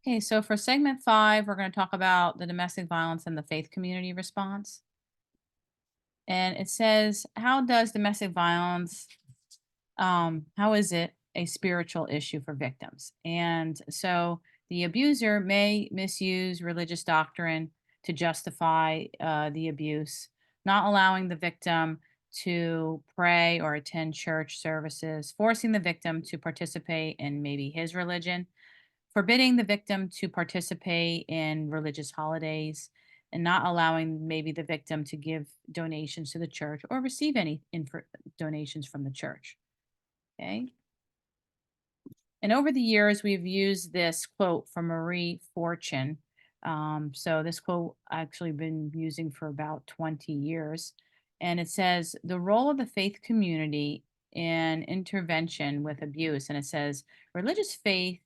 Okay, so for segment 5, we're going to talk about the domestic violence and the faith community response. And it says, how does domestic violence, how is it a spiritual issue for victims? And so the abuser may misuse religious doctrine to justify the abuse, not allowing the victim to pray or attend church services, forcing the victim to participate in maybe his religion, forbidding the victim to participate in religious holidays, and not allowing maybe the victim to give donations to the church or receive any donations from the church. Okay. And over the years, we've used this quote from Marie Fortune. So this quote I've actually been using for about 20 years. And it says, the role of the faith community in intervention with abuse. And it says, religious faith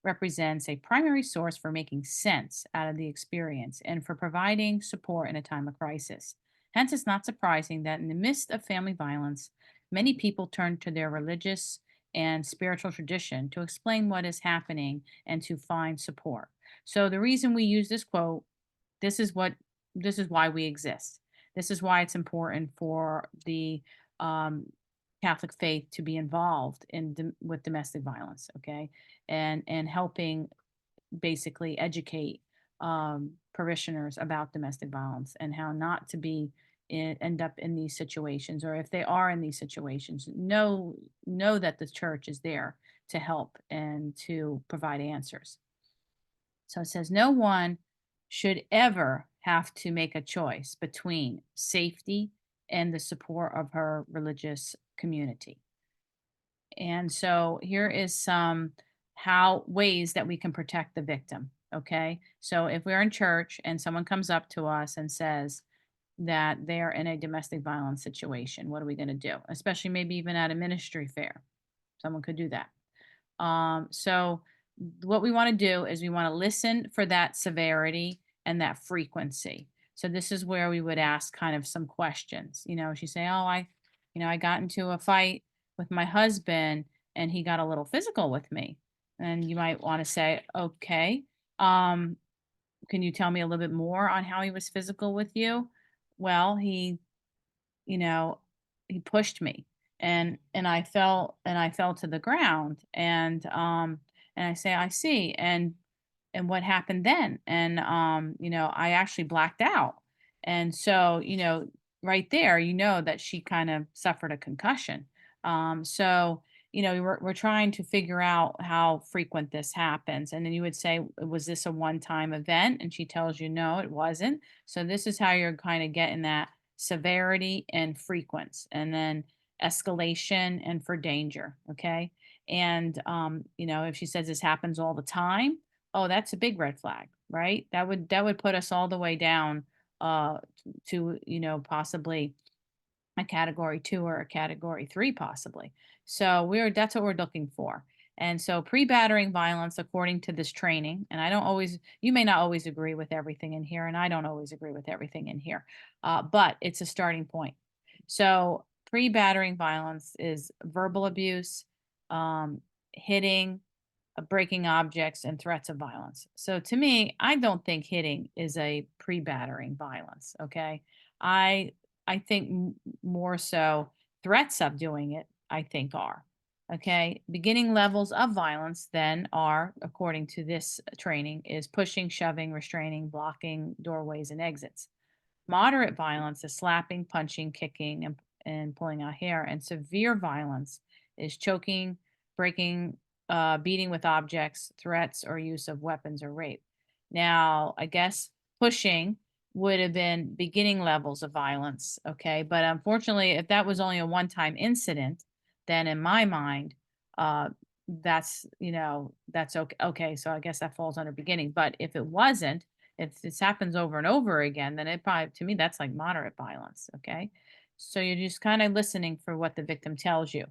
represents a primary source for making sense out of the experience and for providing support in a time of crisis. Hence, it's not surprising that in the midst of family violence, many people turn to their religious and spiritual tradition to explain what is happening and to find support. So the reason we use this quote, this is what this is why we exist. This is why it's important for the um, Catholic faith to be involved in with domestic violence, okay, and helping basically educate parishioners about domestic violence and how not to be end up in these situations, or if they are in these situations, know that the church is there to help and to provide answers. So it says no one should ever have to make a choice between safety and the support of her religious community. And so here is some how ways that we can protect the victim. Okay. So if we're in church and someone comes up to us and says that they're in a domestic violence situation, what are we going to do? Especially maybe even at a ministry fair. Someone could do that. So what we want to do is we want to listen for that severity and that frequency. So this is where we would ask kind of some questions. She say, "Oh, I got into a fight with my husband and he got a little physical with me." And you might want to say, "Okay, um, can you tell me a little bit more on how he was physical with you?" Well, you know, he pushed me and I fell to the ground and I say, "I see." And what happened then? And I actually blacked out. And so, right there, that she kind of suffered a concussion. So, we're trying to figure out how frequent this happens. And then you would say, was this a one-time event? And she tells you, no, it wasn't. So this is how you're kind of getting that severity and frequency, and then escalation and for danger. Okay. And, if she says this happens all the time, oh, that's a big red flag, right? That would put us all the way down to, possibly a category 2 or a category 3 possibly. So that's what we're looking for. And so pre-battering violence according to this training, and you may not always agree with everything in here, and I don't always agree with everything in here, but it's a starting point. So pre-battering violence is verbal abuse, hitting, breaking objects, and threats of violence. So to me, I don't think hitting is a pre-battering violence. Okay, I I think more so threats of doing it. I think are okay. Beginning levels of violence then are, according to this training, is pushing, shoving, restraining, blocking doorways and exits. Moderate violence is slapping, punching, kicking, and pulling out hair. And severe violence is choking, breaking, beating with objects, threats, or use of weapons or rape. Now, I guess pushing would have been beginning levels of violence. Okay. But unfortunately, if that was only a one time incident, then in my mind, uh, that's okay. Okay. So I guess that falls under beginning. But if it wasn't, if this happens over and over again, then it probably, to me, that's like moderate violence. Okay. So you're just kind of listening for what the victim tells you.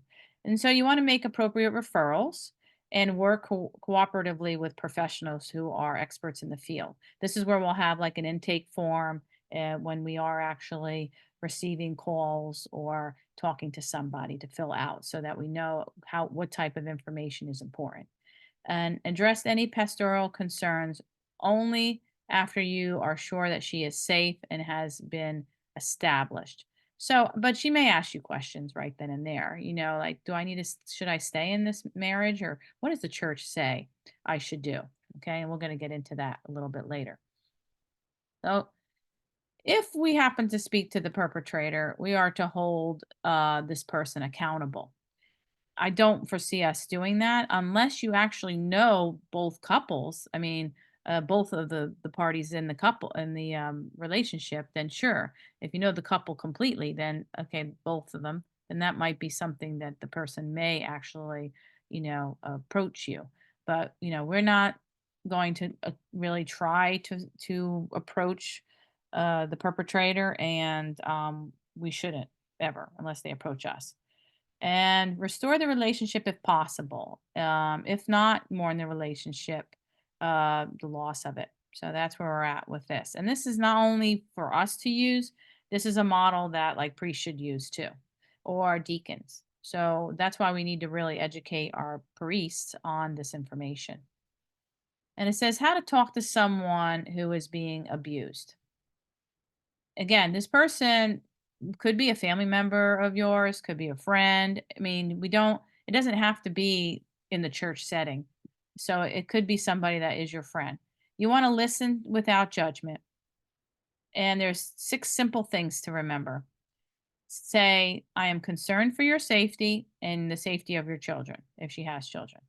And so you want to make appropriate referrals and work cooperatively with professionals who are experts in the field. This is where we'll have like an intake form when we are actually receiving calls or talking to somebody to fill out so that we know what type of information is important. and address any pastoral concerns only after you are sure that she is safe and has been established. So, but she may ask you questions right then and there, like, do I need to, should I stay in this marriage, or what does the church say I should do? Okay. And we're going to get into that a little bit later. So, if we happen to speak to the perpetrator, we are to hold this person accountable. I don't foresee us doing that unless you actually know both couples. I mean, both of the parties in the couple in the relationship. Then sure, if you know the couple completely, then okay, both of them. Then that might be something that the person may actually, approach you. But we're not going to really try to approach the perpetrator, and we shouldn't ever unless they approach us, and restore the relationship if possible. If not, mourn the relationship, the loss of it. So that's where we're at with this. And this is not only for us to use, this is a model that like priests should use too, or deacons. So that's why we need to really educate our priests on this information. And it says how to talk to someone who is being abused. Again, this person could be a family member of yours, could be a friend. I mean, it doesn't have to be in the church setting. So it could be somebody that is your friend. You want to listen without judgment. And there's 6 simple things to remember. Say, I am concerned for your safety and the safety of your children, if she has children.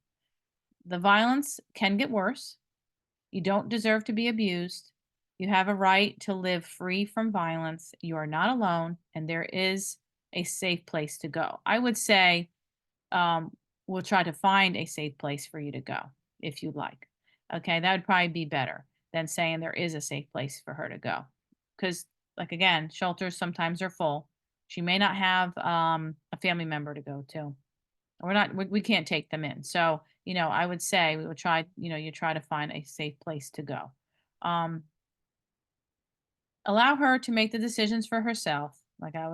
The violence can get worse. You don't deserve to be abused. You have a right to live free from violence. You are not alone, and there is a safe place to go. I would say um, we'll try to find a safe place for you to go if you'd like. Okay, that would probably be better than saying there is a safe place for her to go. Because, like, again, shelters sometimes are full. She may not have a family member to go to. We can't take them in. So, I would say we would try, you try to find a safe place to go. Um, Allow her to make the decisions for herself. Like I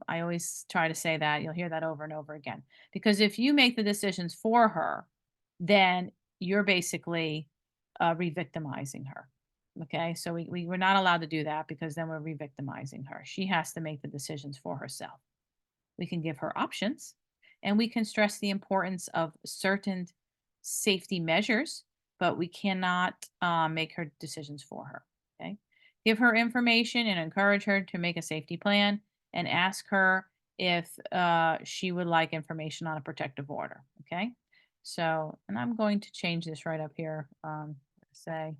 always try to say that. You'll hear that over and over again. Because if you make the decisions for her, then you're basically re-victimizing her. Okay. So we're not allowed to do that because then we're re-victimizing her. She has to make the decisions for herself. We can give her options, and we can stress the importance of certain safety measures, but we cannot make her decisions for her. Okay. Give her information and encourage her to make a safety plan, and ask her if she would like information on a protective order. Okay. So, and I'm going to change this right up here. Say,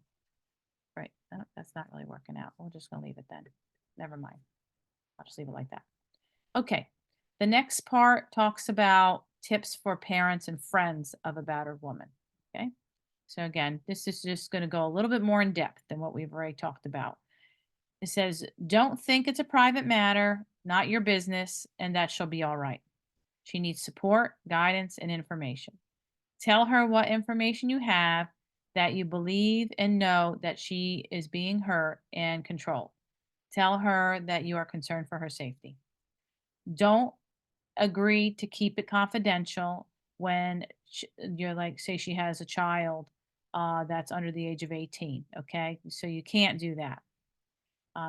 right, no, that's not really working out. We're just going to leave it then. Never mind. I'll just leave it like that. Okay. The next part talks about tips for parents and friends of a battered woman. Okay. So again, this is just going to go a little bit more in depth than what we've already talked about. It says, don't think it's a private matter, not your business, and that she'll be all right. She needs support, guidance, and information. Tell her what information you have, that you believe and know that she is being hurt and controlled. Tell her that you are concerned for her safety. Don't agree to keep it confidential when you're like, say she has a child that's under the age of 18. Okay. So you can't do that.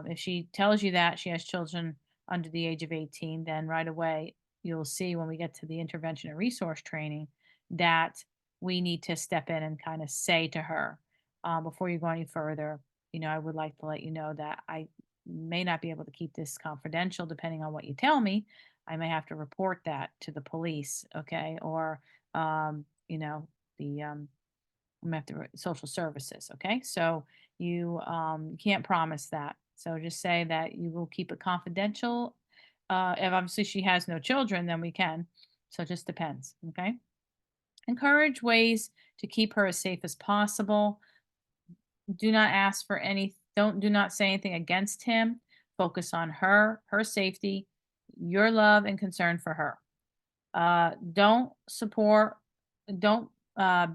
If she tells you that she has children under the age of 18, then right away you'll see when we get to the intervention and resource training that we need to step in and kind of say to her, before you go any further, I would like to let you know that I may not be able to keep this confidential depending on what you tell me. I may have to report that to the police, okay? Or, the I'm gonna have to social services. Okay, so you can't promise that. So just say that you will keep it confidential. If obviously she has no children, then we can. So it just depends. Okay. Encourage ways to keep her as safe as possible. Do not ask for any. Do not say anything against him. Focus on her safety, your love and concern for her. Don't support, don't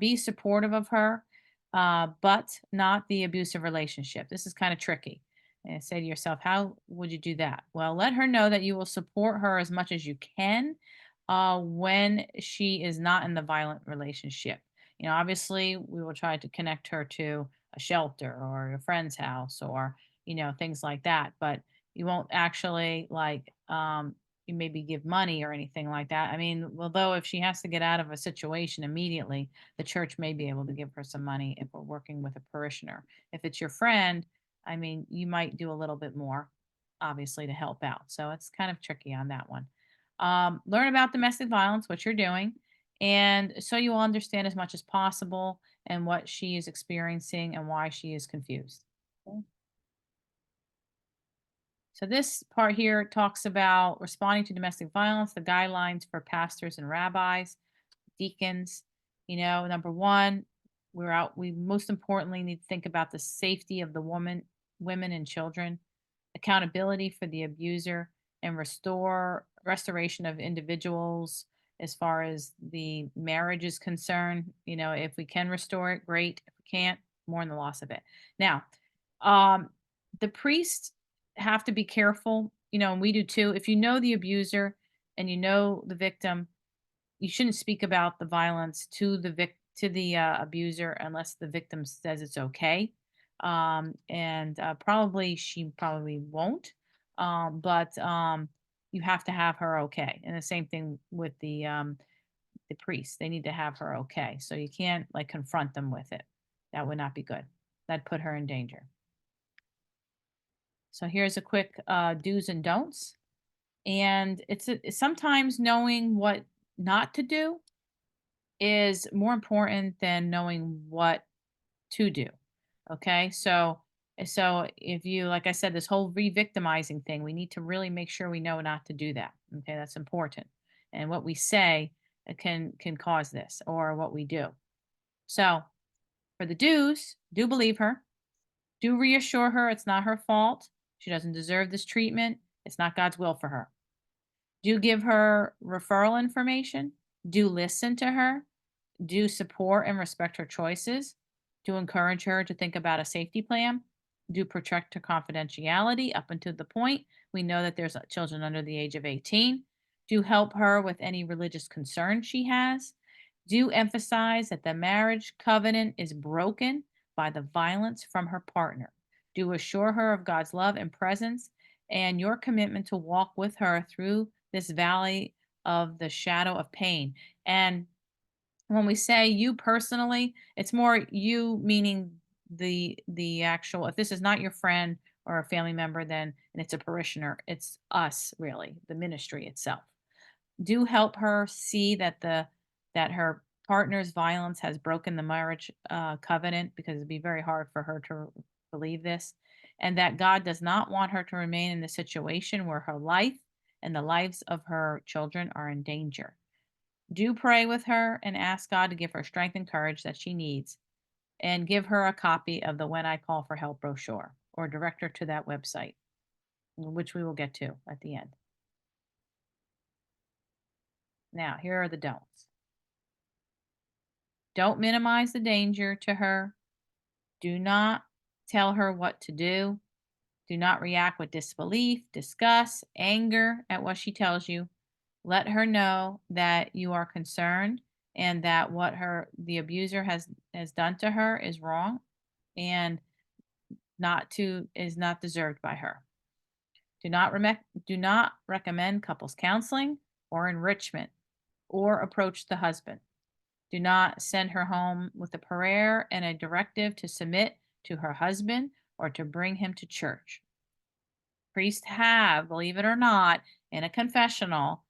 be supportive of her, but not the abusive relationship. This is kind of tricky. And say to yourself, how would you do that? Well, let her know that you will support her as much as you can when she is not in the violent relationship. Obviously, we will try to connect her to a shelter or a friend's house or, things like that. But you won't actually you maybe give money or anything like that. I mean, although if she has to get out of a situation immediately, the church may be able to give her some money if we're working with a parishioner. If it's your friend, I mean, you might do a little bit more, obviously, to help out. So it's kind of tricky on that one. Learn about domestic violence, what you're doing, and so you will understand as much as possible and what she is experiencing and why she is confused. Okay. So this part here talks about responding to domestic violence, the guidelines for pastors and rabbis, deacons. Number one, we most importantly need to think about the safety of the women and children, accountability for the abuser, and restoration of individuals as far as the marriage is concerned. If we can restore it, great. If we can't, mourn the loss of it. Now, um, the priests have to be careful, and we do too. If you know the abuser and you know the victim, you shouldn't speak about the violence to the abuser unless the victim says it's okay. And probably she probably won't. But you have to have her okay. And the same thing with the priest. They need to have her okay. So you can't like confront them with it. That would not be good. That'd put her in danger. So here's a quick do's and don'ts. And it's sometimes knowing what not to do is more important than knowing what to do. Okay. So if you, like I said, this whole re-victimizing thing, we need to really make sure we know not to do that. Okay. That's important. And what we say can cause this, or what we do. So for the do's, do believe her. Do reassure her it's not her fault. She doesn't deserve this treatment. It's not God's will for her. Do give her referral information. Do listen to her. Do support and respect her choices. Do encourage her to think about a safety plan. Do protect her confidentiality up until the point we know that there's children under the age of 18. Do help her with any religious concern she has. Do emphasize that the marriage covenant is broken by the violence from her partner. Do assure her of God's love and presence and your commitment to walk with her through this valley of the shadow of pain. And when we say you personally, it's more you meaning the actual, if this is not your friend or a family member, then and it's a parishioner, it's us really, the ministry itself. Do help her see that her partner's violence has broken the marriage covenant, because it'd be very hard for her to believe this, and that God does not want her to remain in the situation where her life and the lives of her children are in danger. Do pray with her and ask God to give her strength and courage that she needs, and give her a copy of the When I Call for Help brochure, or direct her to that website, which we will get to at the end. Now, here are the don'ts. Don't minimize the danger to her. Do not tell her what to do. Do not react with disbelief, disgust, anger at what she tells you. Let her know that you are concerned and that what the abuser has done to her is wrong and is not deserved by her. Do not recommend couples counseling or enrichment, or approach the husband. Do not send her home with a prayer and a directive to submit to her husband or to bring him to church. Priests have, believe it or not, in a confessional,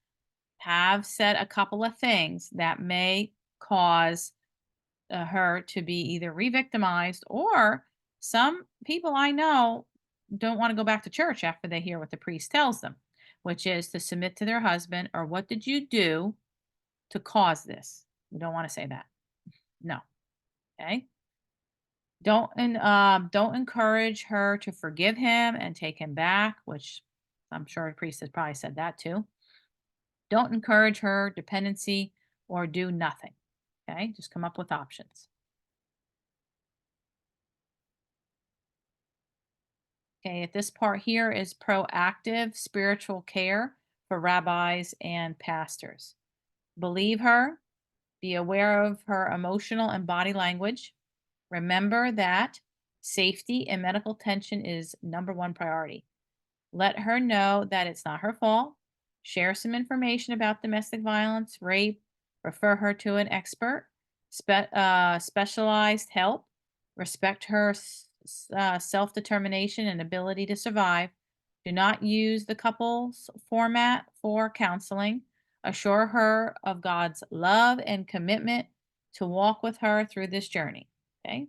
have said a couple of things that may cause her to be either re-victimized, or some people I know don't want to go back to church after they hear what the priest tells them, which is to submit to their husband, or what did you do to cause this? We don't want to say that. No. Okay. Don't encourage her to forgive him and take him back, which I'm sure a priest has probably said that too. Don't encourage her dependency or do nothing. Okay, just come up with options. Okay, if this part here is proactive spiritual care for rabbis and pastors. Believe her, Be aware of her emotional and body language. Remember that safety and medical attention is #1 priority. Let her know that it's not her fault. Share some information about domestic violence, rape, refer her to an expert, specialized help, respect her self determination and ability to survive. Do not use the couples format for counseling. Assure her of God's love and commitment to walk with her through this journey. Okay.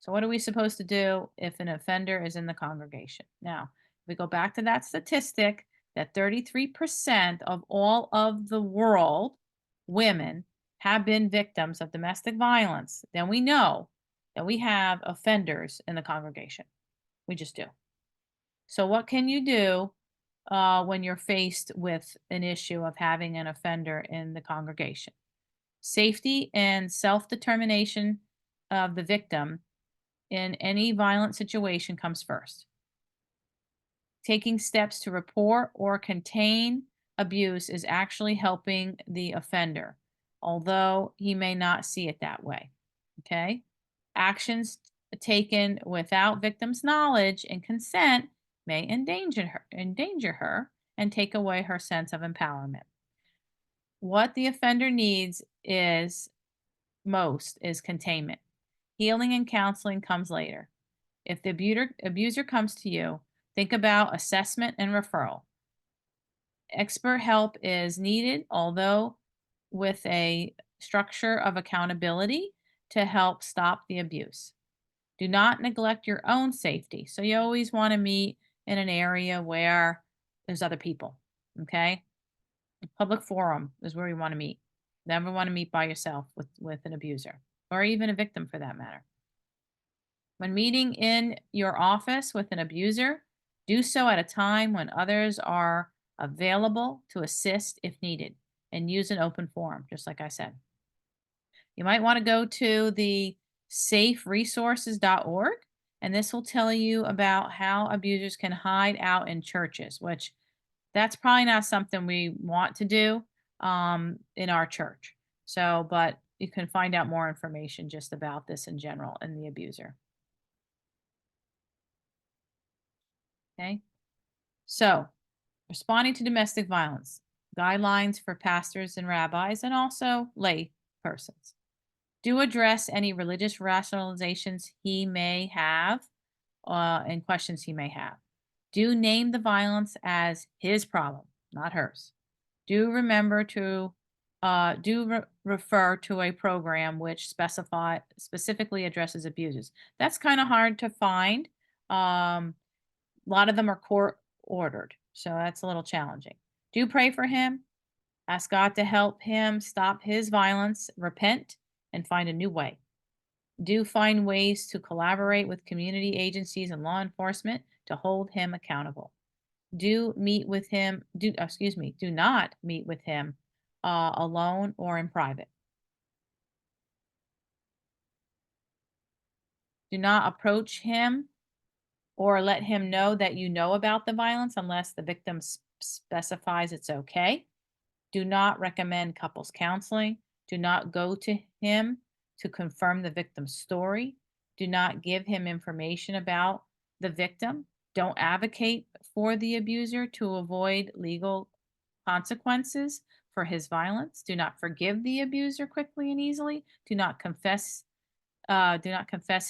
So, what are we supposed to do if an offender is in the congregation? Now, if we go back to that statistic that 33% of all of the world women have been victims of domestic violence, then we know that we have offenders in the congregation. We just do. So, what can you do when you're faced with an issue of having an offender in the congregation? Safety and self determination of the victim in any violent situation comes first. Taking steps to report or contain abuse is actually helping the offender, although he may not see it that way. Okay? Actions taken without victim's knowledge and consent may endanger her and take away her sense of empowerment. What the offender needs is most is containment. Healing and counseling comes later. If the abuser comes to you, think about assessment and referral. Expert help is needed, although with a structure of accountability to help stop the abuse. Do not neglect your own safety. So you always want to meet in an area where there's other people. Okay? A public forum is where you want to meet. Never want to meet by yourself with an abuser or even a victim for that matter. When meeting in your office with an abuser, do so at a time when others are available to assist if needed and use an open forum, just like I said. You might want to go to the saferesources.org, and this will tell you about how abusers can hide out in churches, which that's probably not something we want to do in our church. So, but you can find out more information just about this in general and the abuser. Okay. So, responding to domestic violence, guidelines for pastors and rabbis, and also lay persons. Do address any religious rationalizations he may have and questions he may have. Do name the violence as his problem, not hers. Do remember to refer to a program which specifically addresses abuses. That's kind of hard to find. A lot of them are court ordered, so that's a little challenging. Do pray for him. Ask God to help him stop his violence, repent, and find a new way. Do find ways to collaborate with community agencies and law enforcement to hold him accountable. Do meet with him, do not meet with him alone or in private. Do not approach him or let him know that you know about the violence unless the victim specifies it's okay. Do not recommend couples counseling. Do not go to him to confirm the victim's story. Do not give him information about the victim. Don't advocate for the abuser to avoid legal consequences for his violence. Do not forgive the abuser quickly and easily. Do not confess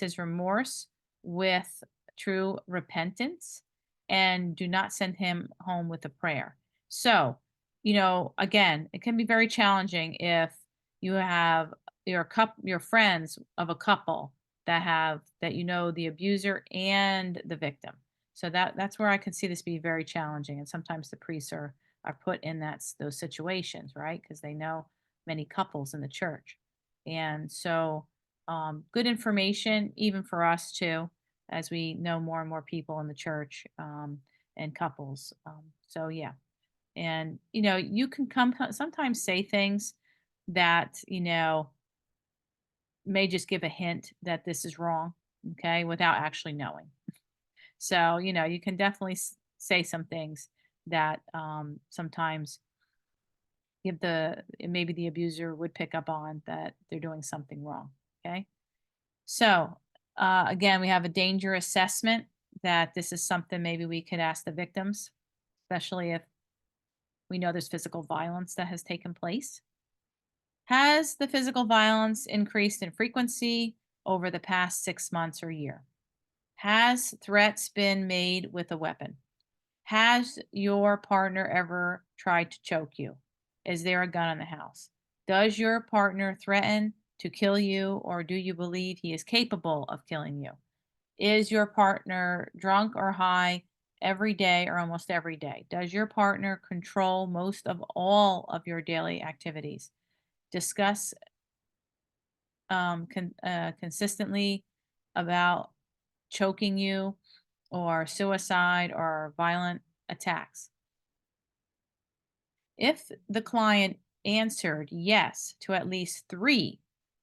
his remorse with true repentance, and do not send him home with a prayer. So, again, it can be very challenging if you have your friends of a couple that the abuser and the victim. So that's where I can see this be very challenging, and sometimes the priests are put in those situations, right? Because they know many couples in the church, and so good information even for us too, as we know more and more people in the church and couples. So yeah, and you can sometimes say things that may just give a hint that this is wrong, okay, without actually knowing. So you can definitely say some things that sometimes maybe the abuser would pick up on that they're doing something wrong. Okay. So, again, we have a danger assessment that this is something maybe we could ask the victims, especially if we know there's physical violence that has taken place. Has the physical violence increased in frequency over the past 6 months or year? Has threats been made with a weapon? Has your partner ever tried to choke you? Is there a gun in the house? Does your partner threaten to kill you, or do you believe he is capable of killing you? Is your partner drunk or high every day or almost every day? Does your partner control most of all of your daily activities? Discuss consistently about choking you or suicide or violent attacks. If the client answered yes to at least three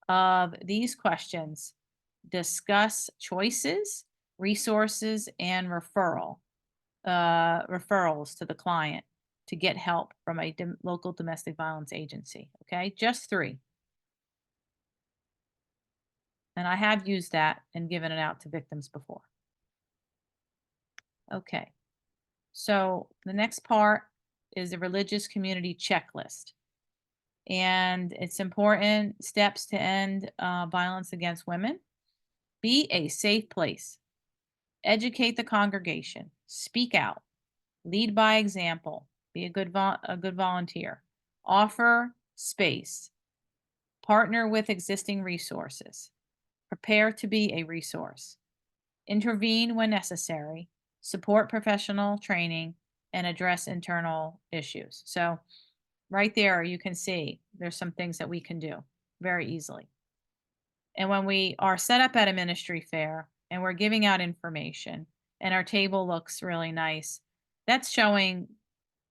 of these questions, discuss choices, resources, and referrals to the client to get help from a local domestic violence agency. Okay, just three. And I have used that and given it out to victims before. Okay, so the next part is the religious community checklist. And it's important steps to end violence against women. Be a safe place. Educate the congregation. Speak out. Lead by example. Be a good volunteer. Offer space. Partner with existing resources. Prepare to be a resource. Intervene when necessary. Support professional training and address internal issues. So, right there, you can see there's some things that we can do very easily. And when we are set up at a ministry fair and we're giving out information and our table looks really nice, that's showing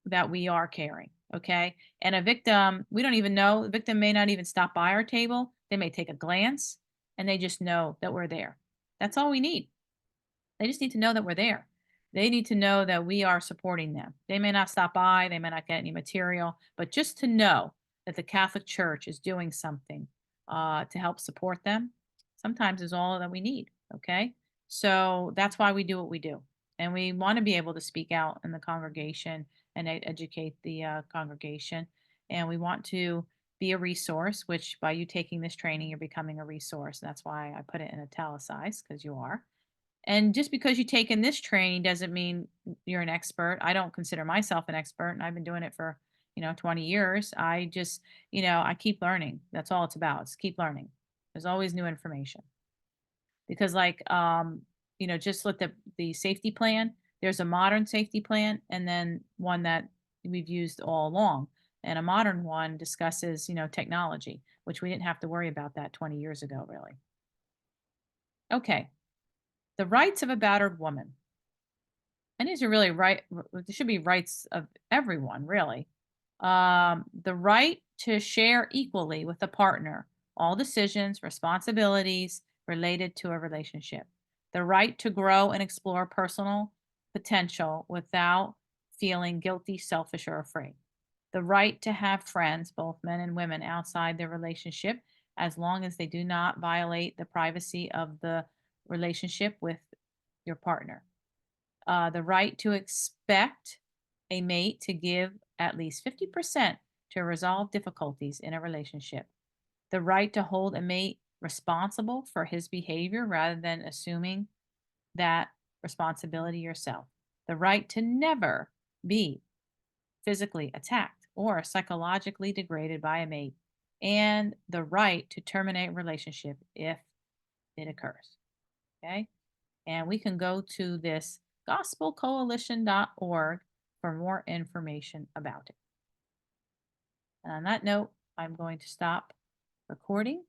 that we are caring. Okay. And a victim, we don't even know, the victim may not even stop by our table. They may take a glance and they just know that we're there. That's all we need. They just need to know that we're there. They need to know that we are supporting them. They may not stop by, they may not get any material, but just to know that the Catholic Church is doing something to help support them sometimes is all that we need. Okay. So that's why we do what we do. And we want to be able to speak out in the congregation and educate the congregation. And we want to be a resource, which by you taking this training, you're becoming a resource. That's why I put it in italicized because you are. And just because you've taken this training doesn't mean you're an expert. I don't consider myself an expert, and I've been doing it for 20 years. I just, I keep learning. That's all it's about. It's keep learning. There's always new information. Because like just look at the safety plan. There's a modern safety plan and then one that we've used all along. And a modern one discusses, technology, which we didn't have to worry about that 20 years ago, really. Okay. The rights of a battered woman. And these are really they should be rights of everyone, really. The right to share equally with a partner all decisions, responsibilities related to a relationship. The right to grow and explore personal potential without feeling guilty, selfish, or afraid. The right to have friends, both men and women, outside their relationship, as long as they do not violate the privacy of the relationship with your partner. The right to expect a mate to give at least 50% to resolve difficulties in a relationship. The right to hold a mate responsible for his behavior rather than assuming that responsibility yourself. The right to never be physically attacked or psychologically degraded by a mate. And the right to terminate a relationship if it occurs. Okay. And we can go to this gospelcoalition.org for more information about it. And on that note, I'm going to stop recording